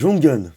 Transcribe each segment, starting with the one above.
Jonghyun.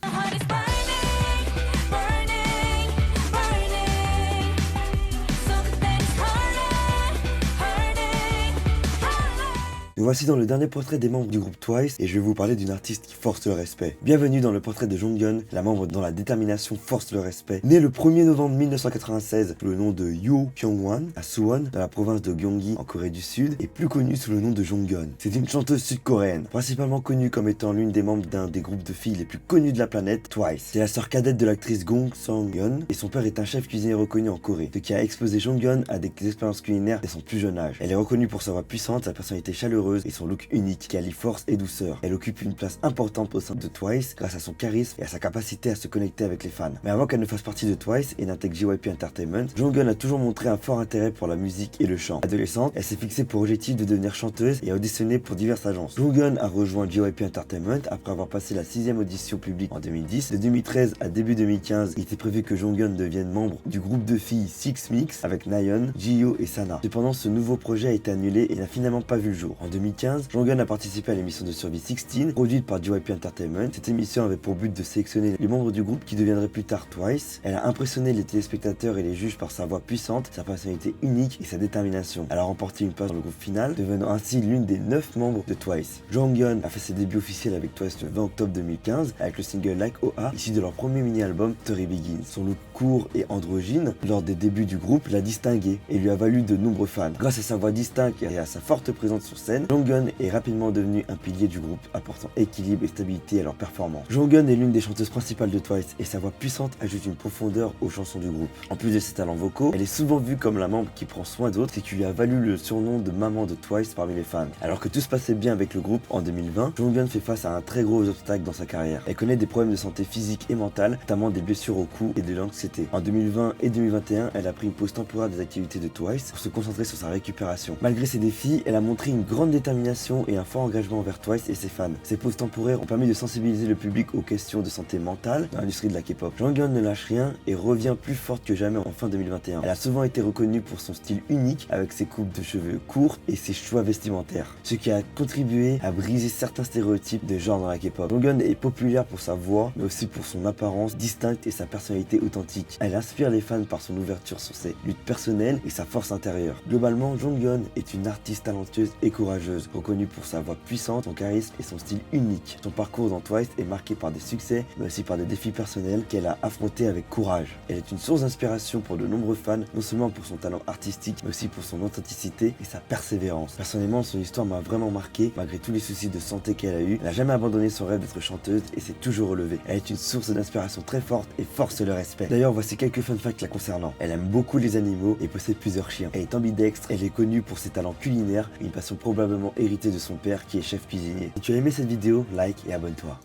Nous voici dans le dernier portrait des membres du groupe Twice et je vais vous parler d'une artiste qui force le respect. Bienvenue dans le portrait de Jonghyun, la membre dont la détermination force le respect. Née le 1er novembre 1996 sous le nom de Yoo Kyung-won à Suwon, dans la province de Gyeonggi en Corée du Sud, et plus connue sous le nom de Jonghyun. C'est une chanteuse sud-coréenne, principalement connue comme étant l'une des membres d'un des groupes de filles les plus connus de la planète, Twice. C'est la sœur cadette de l'actrice Gong Sang-yeon et son père est un chef cuisinier reconnu en Corée, ce qui a exposé Jonghyun à des expériences culinaires dès son plus jeune âge. Elle est reconnue pour sa voix puissante, sa personnalité chaleureuse et son look unique qui allie force et douceur. Elle occupe une place importante au sein de Twice grâce à son charisme et à sa capacité à se connecter avec les fans. Mais avant qu'elle ne fasse partie de Twice et n'intègre JYP Entertainment, Jonghyun a toujours montré un fort intérêt pour la musique et le chant. Adolescente, elle s'est fixée pour objectif de devenir chanteuse et a auditionné pour diverses agences. Jonghyun a rejoint JYP Entertainment après avoir passé la 6e audition publique en 2010. De 2013 à début 2015, il était prévu que Jonghyun devienne membre du groupe de filles Six Mix avec Nayeon, Jihyo et Sana. Cependant, ce nouveau projet a été annulé et n'a finalement pas vu le jour. En 2015, Jonghyun a participé à l'émission de survie 16, produite par JYP Entertainment. Cette émission avait pour but de sélectionner les membres du groupe qui deviendraient plus tard Twice. Elle a impressionné les téléspectateurs et les juges par sa voix puissante, sa personnalité unique et sa détermination. Elle a remporté une place dans le groupe final, devenant ainsi l'une des 9 membres de Twice. Jonghyun a fait ses débuts officiels avec Twice le 20 octobre 2015 avec le single Like OA, issu de leur premier mini-album Story Begins. Son look court et androgyne lors des débuts du groupe l'a distingué et lui a valu de nombreux fans. Grâce à sa voix distincte et à sa forte présence sur scène, Jonghyun est rapidement devenu un pilier du groupe, apportant équilibre et stabilité à leur performance. Jonghyun est l'une des chanteuses principales de Twice et sa voix puissante ajoute une profondeur aux chansons du groupe. En plus de ses talents vocaux, elle est souvent vue comme la membre qui prend soin d'autres, ce qui lui a valu le surnom de maman de Twice parmi les fans. Alors que tout se passait bien avec le groupe en 2020, Jonghyun fait face à un très gros obstacle dans sa carrière. Elle connaît des problèmes de santé physique et mentale, notamment des blessures au cou et de l'anxiété. En 2020 et 2021, elle a pris une pause temporaire des activités de Twice pour se concentrer sur sa récupération. Malgré ces défis, elle a montré une grande détermination et un fort engagement envers Twice et ses fans. Ces pauses temporaires ont permis de sensibiliser le public aux questions de santé mentale dans l'industrie de la K-pop. Jonghyun ne lâche rien et revient plus forte que jamais en fin 2021. Elle a souvent été reconnue pour son style unique avec ses coupes de cheveux courts et ses choix vestimentaires, ce qui a contribué à briser certains stéréotypes de genre dans la K-pop. Jonghyun est populaire pour sa voix, mais aussi pour son apparence distincte et sa personnalité authentique. Elle inspire les fans par son ouverture sur ses luttes personnelles et sa force intérieure. Globalement, Jonghyun est une artiste talentueuse et courageuse, reconnue pour sa voix puissante, son charisme et son style unique. Son parcours dans Twice est marqué par des succès, mais aussi par des défis personnels qu'elle a affrontés avec courage. Elle est une source d'inspiration pour de nombreux fans, non seulement pour son talent artistique, mais aussi pour son authenticité et sa persévérance. Personnellement, son histoire m'a vraiment marqué, malgré tous les soucis de santé qu'elle a eu. Elle n'a jamais abandonné son rêve d'être chanteuse et s'est toujours relevée. Elle est une source d'inspiration très forte et force le respect. D'ailleurs, voici quelques fun facts la concernant. Elle aime beaucoup les animaux et possède plusieurs chiens. Elle est ambidextre, elle est connue pour ses talents culinaires, une passion probablement héritée de son père qui est chef cuisinier. Si tu as aimé cette vidéo, like et abonne-toi.